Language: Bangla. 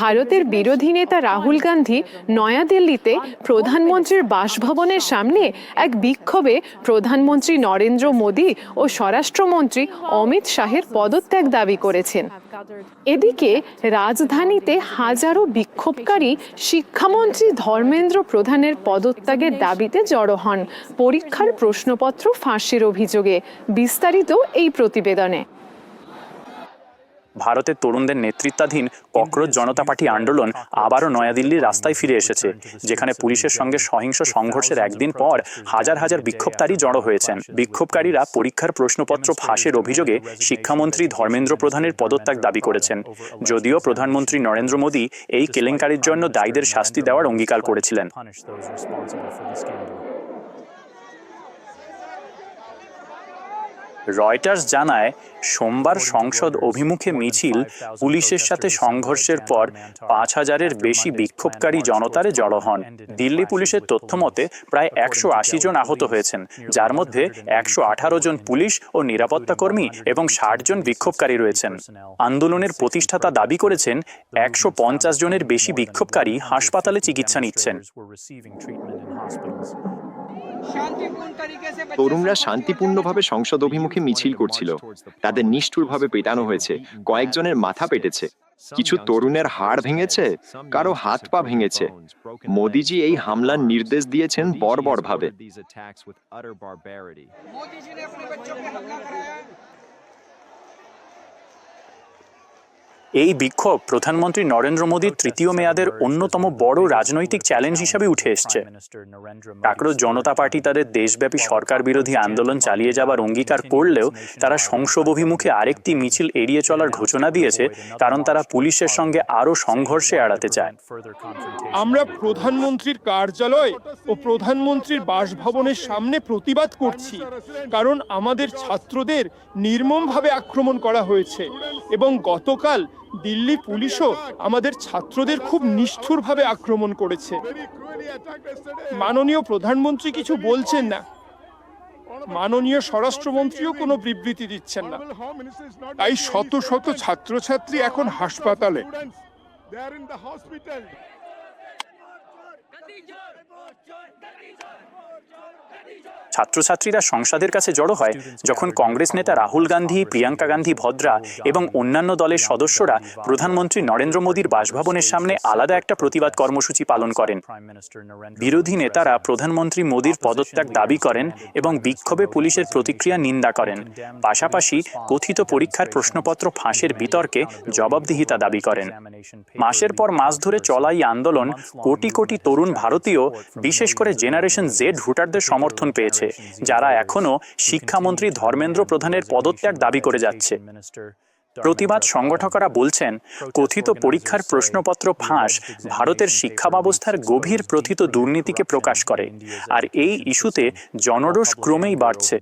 ভারতের বিরোধী নেতা রাহুল গান্ধী নয়াদিল্লিতে প্রধানমন্ত্রীর বাসভবনের সামনে এক বিক্ষোভে প্রধানমন্ত্রী নরেন্দ্র মোদী ও স্বরাষ্ট্রমন্ত্রী অমিত শাহের পদত্যাগ দাবি করেছেন। এদিকে রাজধানীতে হাজারো বিক্ষোভকারী শিক্ষামন্ত্রী ধর্মেন্দ্র প্রধানের পদত্যাগের দাবিতে জড়ো হন পরীক্ষার প্রশ্নপত্র ফাঁসের অভিযোগে। বিস্তারিত এই প্রতিবেদনে। ভারতের তরুণদের নেতৃত্বাধীন ককরোচ জনতা পার্টি আন্দোলন আবারও নয়াদিল্লির রাস্তায় ফিরে এসেছে, যেখানে পুলিশের সঙ্গে সহিংস সংঘর্ষের একদিন পর হাজার হাজার বিক্ষোভকারী জড়ো হয়েছেন। বিক্ষোভকারীরা পরীক্ষার প্রশ্নপত্র ফাঁসের অভিযোগে শিক্ষামন্ত্রী ধর্মেন্দ্র প্রধানের পদত্যাগ দাবি করেছেন। যদিও প্রধানমন্ত্রী নরেন্দ্র মোদী এই কেলেঙ্কারির জন্য দায়ীদের শাস্তি দেওয়ার অঙ্গীকার করেছিলেন। রয়টার্স জানায়, সোমবার সংসদ অভিমুখে মিছিল পুলিশের সাথে সংঘর্ষের পর ৫,০০০-এর বেশি বিক্ষোভকারী জনতারে জড়ো হন। দিল্লি পুলিশের তথ্য মতে প্রায় ১৮০ জন আহত হয়েছেন, যার মধ্যে ১১৮ জন পুলিশ ও নিরাপত্তা কর্মী এবং ৬০ জন বিক্ষোভকারী রয়েছেন। আন্দোলনের প্রতিষ্ঠাতা দাবি করেছেন ১৫০ জনের বেশি বিক্ষোভকারী হাসপাতালে চিকিৎসা নিচ্ছেন। তরুণরা শান্তিপূর্ণভাবে সংসদ অভিমুখে মিছিল করছিল। তাদের নিষ্ঠুরভাবে পেটানো হয়েছে, কয়েকজনের মাথা পেটেছে, কিছু তরুণের হাড় ভেঙেছে, কারো হাত পা ভেঙেছে। মোদিজি এই হামলার নির্দেশ দিয়েছেন বর্বরভাবে। এই বিক্ষোভ প্রধানমন্ত্রী নরেন্দ্র মোদীর তৃতীয় মেয়াদের অন্যতম বড় রাজনৈতিক চ্যালেঞ্জ হিসেবে উঠে এসছে। ককরোচ জনতা পার্টি তাদের দেশব্যাপী সরকার বিরোধী আন্দোলন চালিয়ে যাবার অঙ্গীকার করলেও তারা সংসদ অভিমুখে আরেকটি মিছিল এড়িয়ে চলার ঘোষণা দিয়েছে, কারণ তারা পুলিশের সঙ্গে আরও সংঘর্ষে এড়াতে চায়। আমরা প্রধানমন্ত্রীর কার্যালয় ও প্রধানমন্ত্রীর বাসভবনের সামনে প্রতিবাদ করছি, কারণ আমাদের ছাত্রদের নির্মমভাবে আক্রমণ করা হয়েছে এবং গতকাল দিল্লি পুলিশও আমাদের ছাত্রদের খুব নিষ্ঠুরভাবে আক্রমণ করেছে। মাননীয় প্রধানমন্ত্রী কিছু বলছেন না, মাননীয় স্বরাষ্ট্রমন্ত্রীও কোনো বিবৃতি দিচ্ছেন না। তাই শত শত ছাত্রছাত্রী এখন হাসপাতালে। ছাত্রছাত্রীরা সংসদের কাছে জড়ো হয় যখন কংগ্রেস নেতা রাহুল গান্ধী, প্রিয়াঙ্কা গান্ধী ভদ্রা এবং অন্যান্য দলের সদস্যরা প্রধানমন্ত্রী নরেন্দ্র মোদীর বাসভবনের সামনে আলাদা একটা প্রতিবাদ কর্মসূচি পালন করেন। বিরোধী নেতারা প্রধানমন্ত্রী মোদীর পদত্যাগ দাবি করেন এবং বিক্ষোভে পুলিশের প্রতিক্রিয়া নিন্দা করেন। পাশাপাশি কথিত পরীক্ষার প্রশ্নপত্র ফাঁসের বিতর্কে জবাবদিহিতা দাবি করেন। মাসের পর মাস ধরে চলা এই আন্দোলন কোটি কোটি তরুণ ভারতীয়, বিশেষ করে জেনারেশন জেড ভোটারদের সমর্থন পেয়েছে, যারা এখনো শিক্ষামন্ত্রী ধর্মেন্দ্র প্রধানের পদত্যাগ দাবি করে যাচ্ছে। প্রতিবাদ সংগঠকরা বলছেন, কথিত পরীক্ষার প্রশ্নপত্র ফাঁস ভারতের শিক্ষা ব্যবস্থার গভীর প্রথিত দুর্নীতিকে প্রকাশ করে, আর এই ইস্যুতে জনরোষ ক্রমেই বাড়ছে।